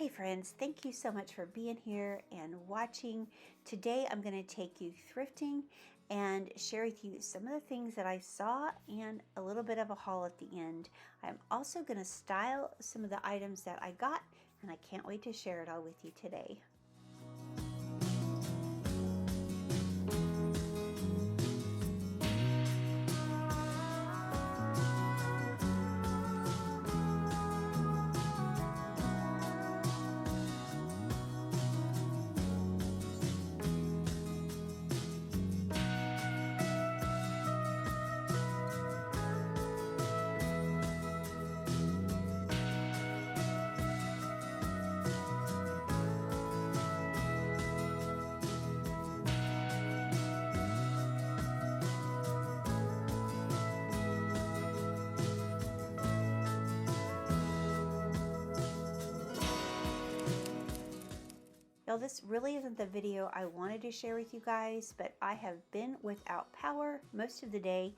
Hey friends, thank you so much for being here and watching. Today I'm going to take you thrifting and share with you some of the things that I saw and a little bit of a haul at the end. I'm also going to style some of the items that I got, and I can't wait to share it all with you today. Now, this really isn't the video I wanted to share with you guys, but I have been without power most of the day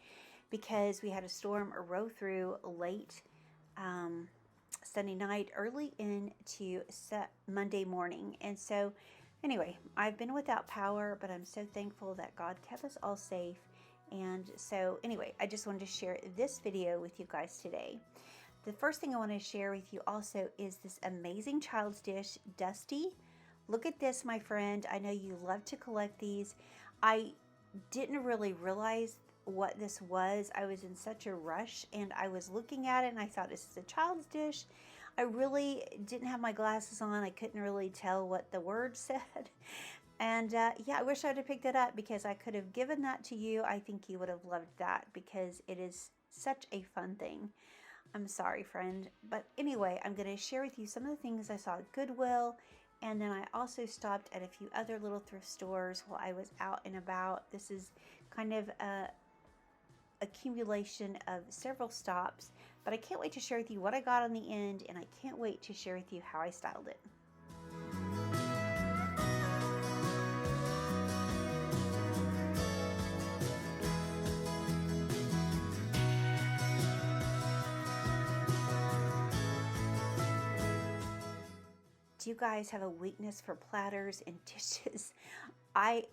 because we had a storm roll through late Sunday night, early into Monday morning. And so anyway, I've been without power, but I'm so thankful that God kept us all safe. And so anyway, I just wanted to share this video with you guys today. The first thing I want to share with you also is this amazing child's dish, Dusty. Look at this, my friend. I know you love to collect these. I didn't really realize what this was. I was in such a rush and I was looking at it and I thought this is a child's dish. I really didn't have my glasses on. I couldn't really tell what the word said. And yeah, I wish I would have picked it up because I could have given that to you. I think you would have loved that because it is such a fun thing. I'm sorry, friend. But anyway, I'm going to share with you some of the things I saw at Goodwill. And then I also stopped at a few other little thrift stores while I was out and about. This is kind of a accumulation of several stops, but I can't wait to share with you what I got on the end, and I can't wait to share with you how I styled it. Do you guys have a weakness for platters and dishes? I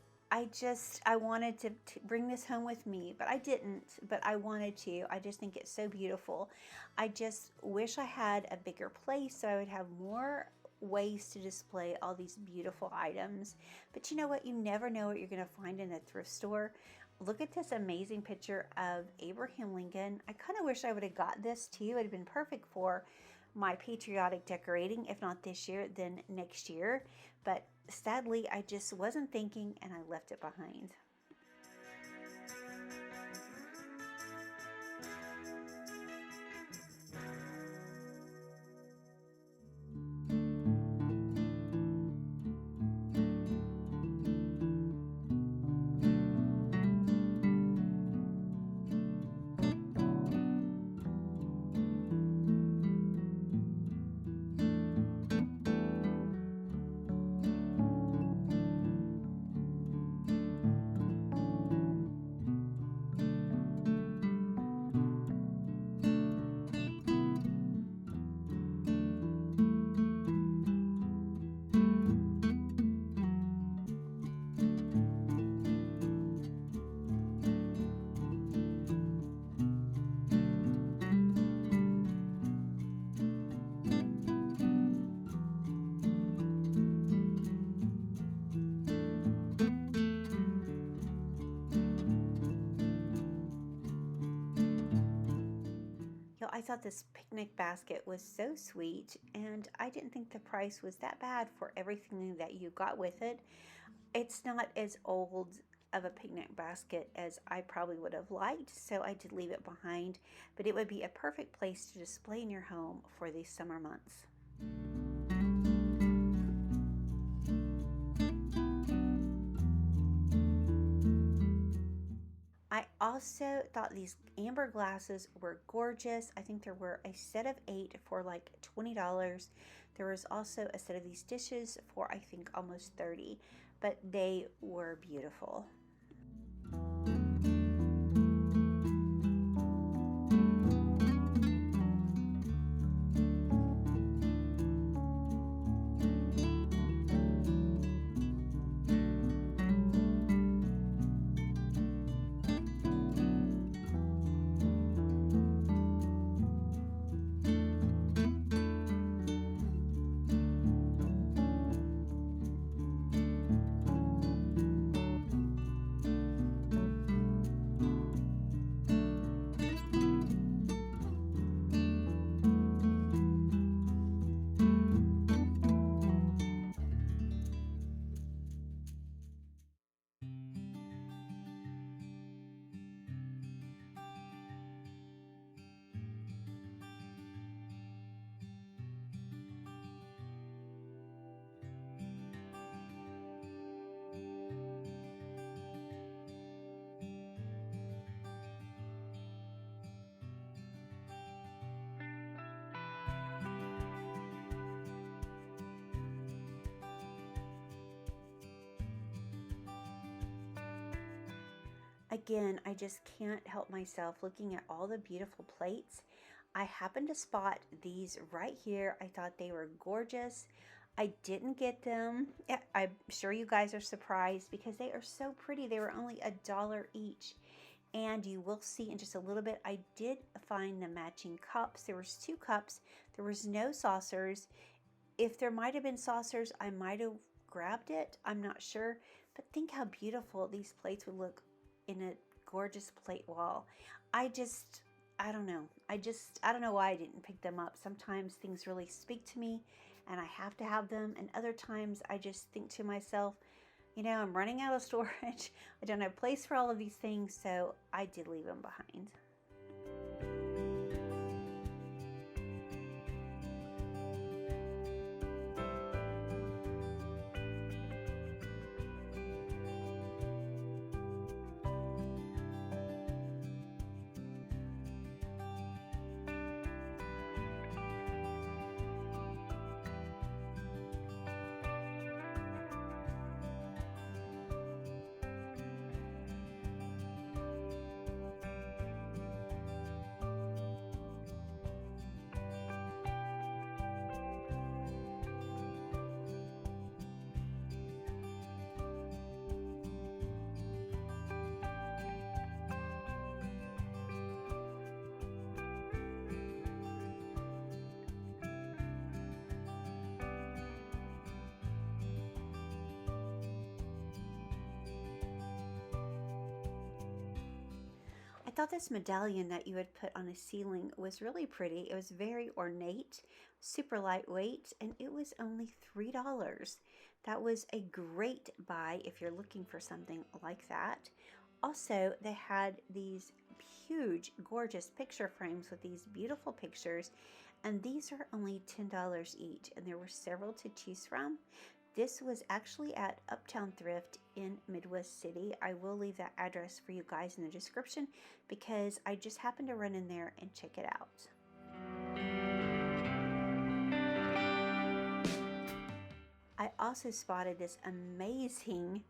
wanted to bring this home with me, but I didn't, but I wanted to. I just think it's so beautiful. I just wish I had a bigger place so I would have more ways to display all these beautiful items. But you know what? You never know what you're going to find in a thrift store. Look at this amazing picture of Abraham Lincoln. I kind of wish I would have got this too. It would have been perfect for my patriotic decorating. If not this year, then next year. But sadly, I just wasn't thinking and I left it behind. I thought this picnic basket was so sweet, and I didn't think the price was that bad for everything that you got with it. It's not as old of a picnic basket as I probably would have liked, so I did leave it behind, but it would be a perfect place to display in your home for these summer months. I also thought these amber glasses were gorgeous. I think there were a set of 8 for like $20. There was also a set of these dishes for I think almost $30, but they were beautiful. Again, I just can't help myself looking at all the beautiful plates. I happened to spot these right here. I thought they were gorgeous. I didn't get them. I'm sure you guys are surprised because they are so pretty. They were only $1 each. And you will see in just a little bit, I did find the matching cups. There was 2 cups. There was no saucers. If there might have been saucers, I might have grabbed it. I'm not sure. But think how beautiful these plates would look in a gorgeous plate wall. I don't know. I don't know why I didn't pick them up. Sometimes things really speak to me and I have to have them. And other times I just think to myself, you know, I'm running out of storage. I don't have place for all of these things. So I did leave them behind. I thought this medallion that you would put on a ceiling was really pretty. It was very ornate, super lightweight, and it was only $3. That was a great buy if you're looking for something like that. Also, they had these huge, gorgeous picture frames with these beautiful pictures, and these are only $10 each, and there were several to choose from. This was actually at Uptown Thrift in Midwest City. I will leave that address for you guys in the description because I just happened to run in there and check it out. I also spotted this amazing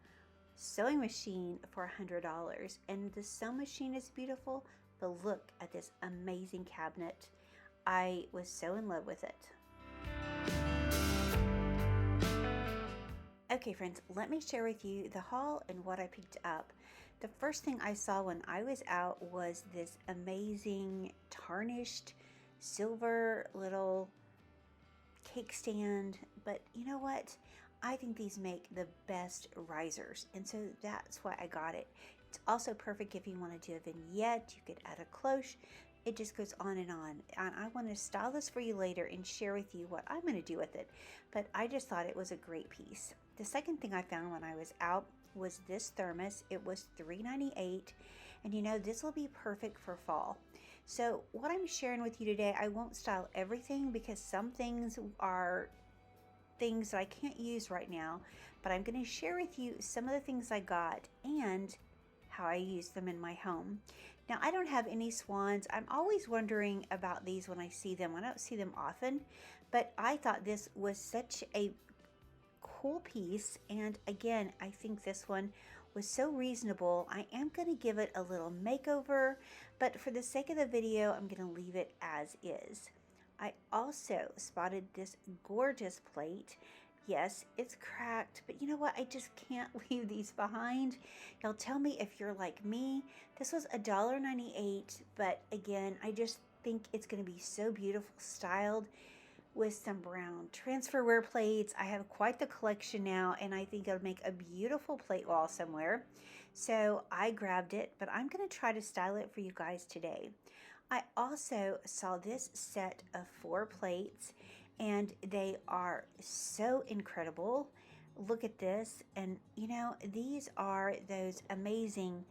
sewing machine for $100, and the sewing machine is beautiful, but look at this amazing cabinet. I was so in love with it. Okay friends, let me share with you the haul and what I picked up. The first thing I saw when I was out was this amazing tarnished silver little cake stand, but you know what? I think these make the best risers, and so that's why I got it. It's also perfect if you want to do a vignette. You could add a cloche. It just goes on, and I want to style this for you later and share with you what I'm going to do with it, but I just thought it was a great piece. The second thing I found when I was out was this thermos. It was $3.98, and you know, this will be perfect for fall. So what I'm sharing with you today, I won't style everything because some things are things that I can't use right now, but I'm going to share with you some of the things I got and how I use them in my home. Now, I don't have any swans. I'm always wondering about these when I see them. I don't see them often, but I thought this was such a cool piece, and again, I think this one was so reasonable. I am going to give it a little makeover, but for the sake of the video, I'm going to leave it as is. I also spotted this gorgeous plate. Yes, it's cracked, but you know what? I just can't leave these behind. Y'all tell me if you're like me. This was $1.98, but again, I just think it's going to be so beautiful styled with some brown transferware plates. I have quite the collection now, and I think it'll make a beautiful plate wall somewhere. So I grabbed it, but I'm going to try to style it for you guys today. I also saw this set of 4 plates, and they are so incredible. Look at this, and you know, these are those amazing,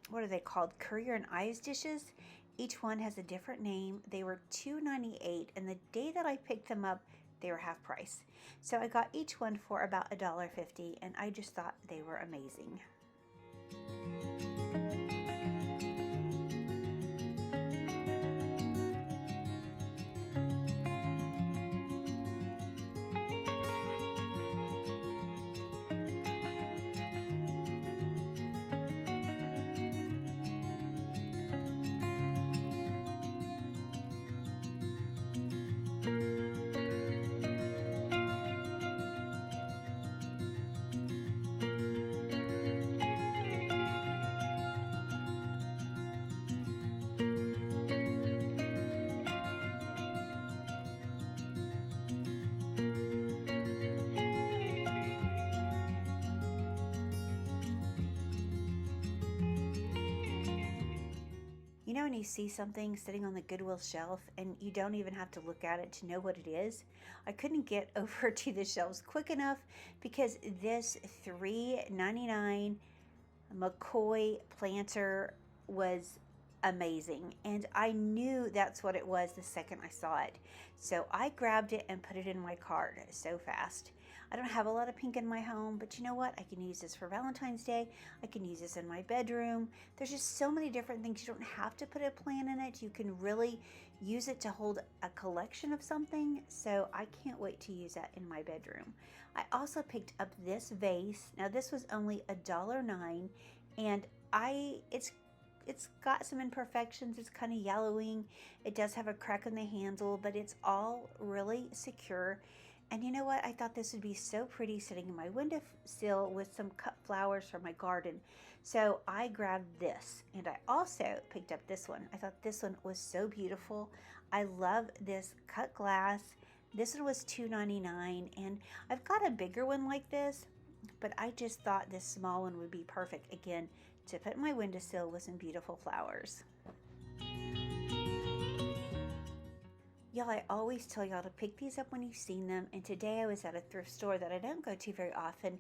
what are they called? Currier and Ives dishes. Each one has a different name. They were $2.98, and the day that I picked them up, they were half price. So I got each one for about $1.50, and I just thought they were amazing. know when you see something sitting on the Goodwill shelf and you don't even have to look at it to know what it is? I couldn't get over to the shelves quick enough because this $3.99 McCoy planter was amazing, and I knew that's what it was the second I saw it. So I grabbed it and put it in my cart so fast. I don't have a lot of pink in my home, but you know what? I can use this for Valentine's Day. I can use this in my bedroom. There's just so many different things. You don't have to put a plant in it. You can really use it to hold a collection of something. So I can't wait to use that in my bedroom. I also picked up this vase. Now this was only $1.09, and it's got some imperfections. It's kind of yellowing. It does have a crack in the handle, but it's all really secure. And you know what? I thought this would be so pretty sitting in my windowsill with some cut flowers from my garden. So I grabbed this, and I also picked up this one. I thought this one was so beautiful. I love this cut glass. This one was $2.99, and I've got a bigger one like this, but I just thought this small one would be perfect, again, to put in my windowsill with some beautiful flowers. Y'all, I always tell y'all to pick these up when you've seen them, and today I was at a thrift store that I don't go to very often,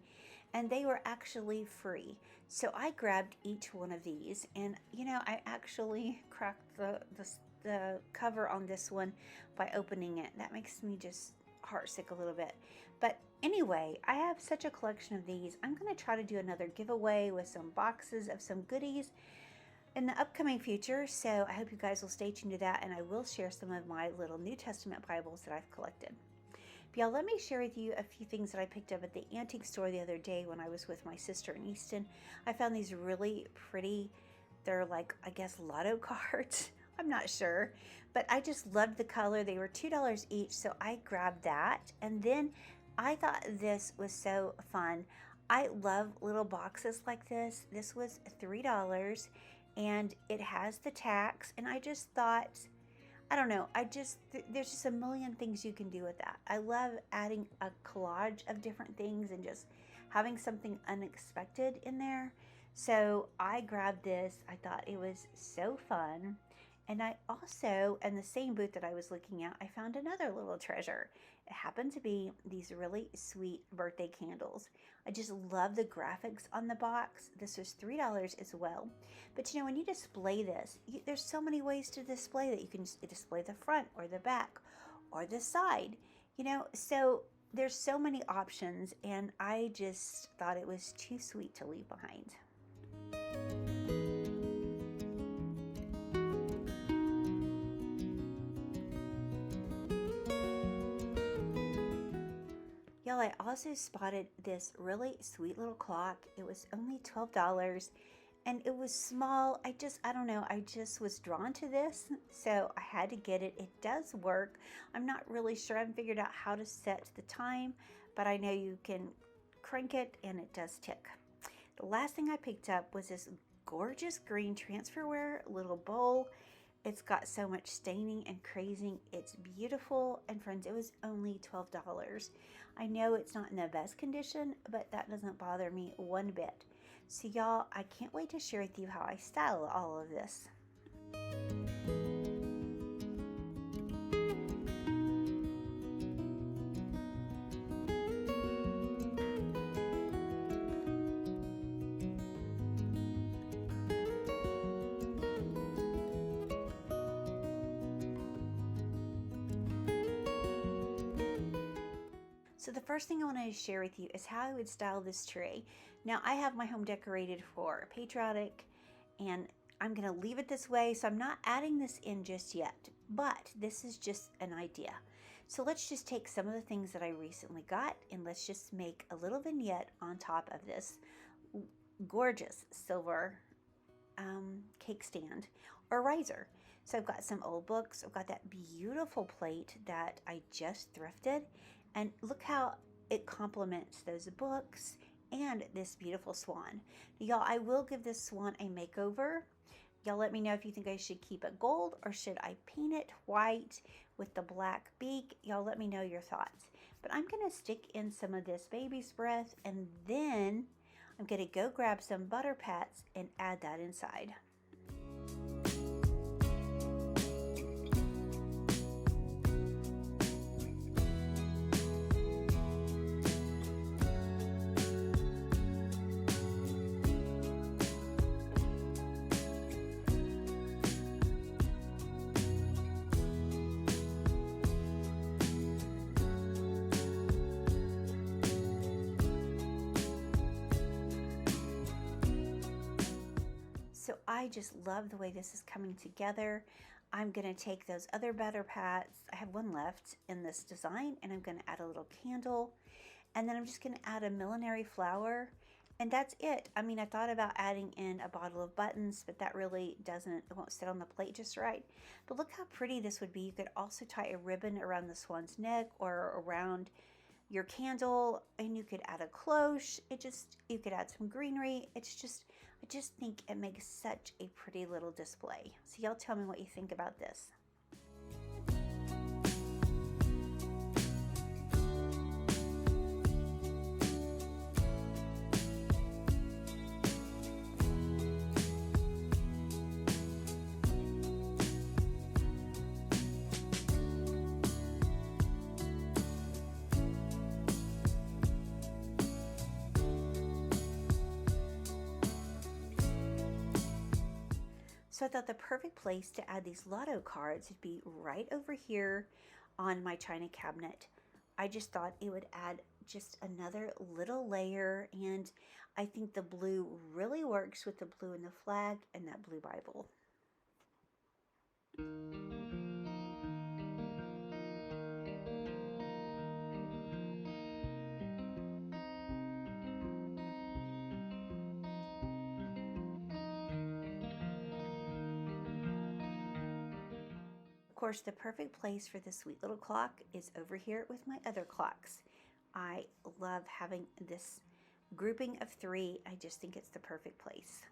and they were actually free. So I grabbed each one of these, and you know, I actually cracked the cover on this one by opening it. That makes me just heartsick a little bit. But anyway, I have such a collection of these. I'm going to try to do another giveaway with some boxes of some goodies in the upcoming future, so I hope you guys will stay tuned to that, and I will share some of my little New Testament Bibles that I've collected. But y'all, let me share with you a few things that I picked up at the antique store the other day when I was with my sister in Easton. I found these really pretty, they're like, I guess, lotto cards. I'm not sure, but I just loved the color. They were $2 each, so I grabbed that, and then I thought this was so fun. I love little boxes like this. This was $3, and it has the tax, and I just thought, I don't know, there's just a million things you can do with that. I love adding a collage of different things and just having something unexpected in there. So I grabbed this. I thought it was so fun. And I also, in the same booth that I was looking at, I found another little treasure. It happened to be these really sweet birthday candles. I just love the graphics on the box. This was $3 as well. But you know, when you display this, there's so many ways to display that. You can display the front or the back or the side, you know, so there's so many options, and I just thought it was too sweet to leave behind. Y'all, I also spotted this really sweet little clock. It was only $12, and it was small. I don't know, I just was drawn to this, so I had to get it. It does work. I'm not really sure. I haven't figured out how to set the time, but I know you can crank it and it does tick. The last thing I picked up was this gorgeous green transferware little bowl. It's got so much staining and crazing. It's beautiful, and friends, it was only $12. I know it's not in the best condition, but that doesn't bother me one bit. So y'all, I can't wait to share with you how I style all of this. So the first thing I wanted to share with you is how I would style this tray. Now I have my home decorated for patriotic, and I'm going to leave it this way, so I'm not adding this in just yet, but this is just an idea. So let's just take some of the things that I recently got, and let's just make a little vignette on top of this gorgeous silver cake stand or riser. So I've got some old books. I've got that beautiful plate that I just thrifted, and look how it complements those books and this beautiful swan. Y'all, I will give this swan a makeover. Y'all let me know if you think I should keep it gold or should I paint it white with the black beak. Y'all let me know your thoughts. But I'm gonna stick in some of this baby's breath, and then I'm gonna go grab some butter pats and add that inside. I just love the way this is coming together. I'm going to take those other batter pats, I have one left in this design, and I'm going to add a little candle, and then I'm just going to add a millinery flower, and that's it. I mean, I thought about adding in a bottle of buttons, but that really it won't sit on the plate just right. But look how pretty this would be. You could also tie a ribbon around the swan's neck or around your candle, and you could add a cloche. You could add some greenery. I just think it makes such a pretty little display. So y'all tell me what you think about this. So I thought the perfect place to add these lotto cards would be right over here on my china cabinet. I just thought it would add just another little layer, and I think the blue really works with the blue in the flag and that blue Bible. Of course, the perfect place for this sweet little clock is over here with my other clocks. I love having this grouping of 3. I just think it's the perfect place.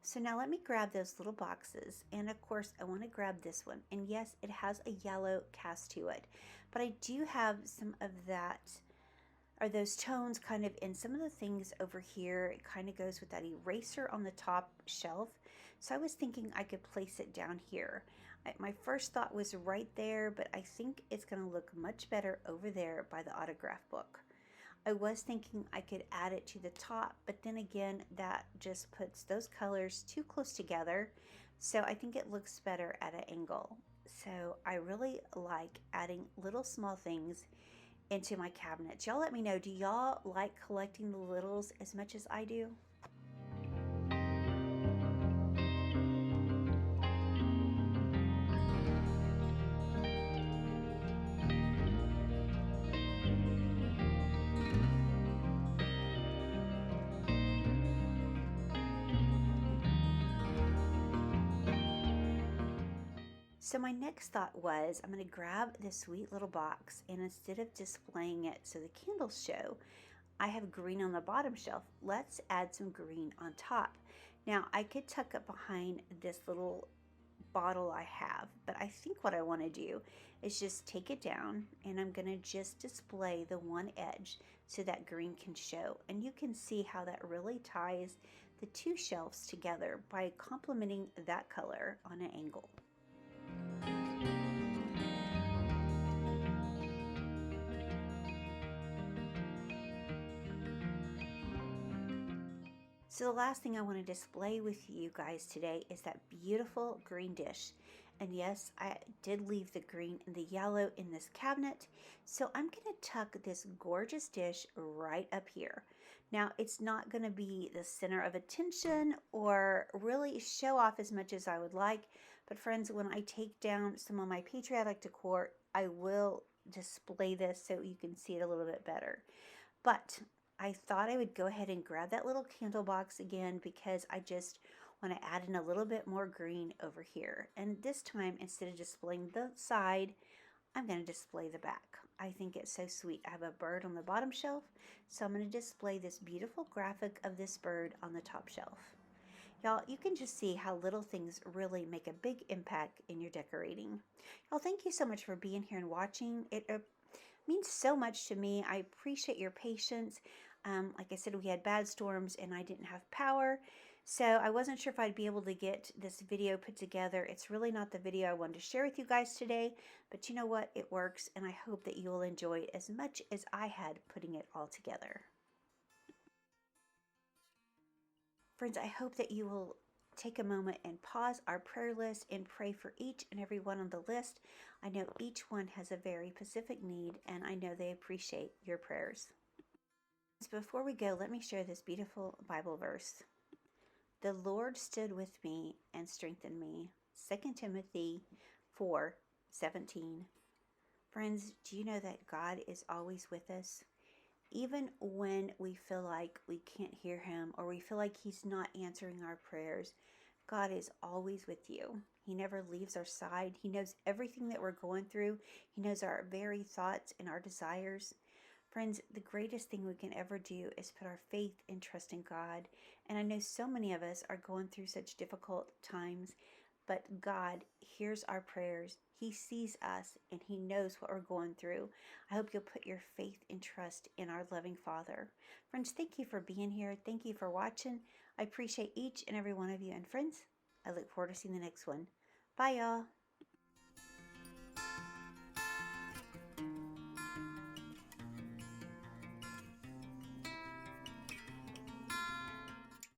So now let me grab those little boxes, and of course I want to grab this one, and yes, it has a yellow cast to it, but I do have some of that, or those tones kind of in some of the things over here. It kind of goes with that eraser on the top shelf, so I was thinking I could place it down here. My first thought was right there, but I think it's going to look much better over there by the autograph book. I was thinking I could add it to the top, but then again, that just puts those colors too close together, so I think it looks better at an angle. So I really like adding little small things into my cabinets. Y'all let me know, do y'all like collecting the littles as much as I do? So my next thought was, I'm going to grab this sweet little box, and instead of displaying it so the candles show, I have green on the bottom shelf. Let's add some green on top. Now I could tuck it behind this little bottle I have, but I think what I want to do is just take it down, and I'm going to just display the one edge so that green can show. And you can see how that really ties the 2 shelves together by complementing that color on an angle. So the last thing I want to display with you guys today is that beautiful green dish. And yes, I did leave the green and the yellow in this cabinet. So I'm going to tuck this gorgeous dish right up here. Now, it's not going to be the center of attention or really show off as much as I would like. But friends, when I take down some of my patriotic decor, I will display this so you can see it a little bit better. But I thought I would go ahead and grab that little candle box again, because I just want to add in a little bit more green over here. And this time, instead of displaying the side, I'm going to display the back. I think it's so sweet. I have a bird on the bottom shelf, so I'm going to display this beautiful graphic of this bird on the top shelf. Y'all, you can just see how little things really make a big impact in your decorating. Y'all, thank you so much for being here and watching. It means so much to me. I appreciate your patience. Like I said, we had bad storms and I didn't have power, so I wasn't sure if I'd be able to get this video put together. It's really not the video I wanted to share with you guys today, but you know what? It works, and I hope that you will enjoy it as much as I had putting it all together. Friends, I hope that you will take a moment and pause our prayer list and pray for each and every one on the list. I know each one has a very specific need, and I know they appreciate your prayers. So before we go, let me share this beautiful Bible verse. The Lord stood with me and strengthened me. 2 Timothy 4:17. Friends, do you know that God is always with us? Even when we feel like we can't hear him or we feel like he's not answering our prayers, God is always with you. He never leaves our side. He knows everything that we're going through. He knows our very thoughts and our desires. Friends, the greatest thing we can ever do is put our faith and trust in God. And I know so many of us are going through such difficult times, but God hears our prayers. He sees us and he knows what we're going through. I hope you'll put your faith and trust in our loving Father. Friends, thank you for being here. Thank you for watching. I appreciate each and every one of you. And friends, I look forward to seeing the next one. Bye, y'all.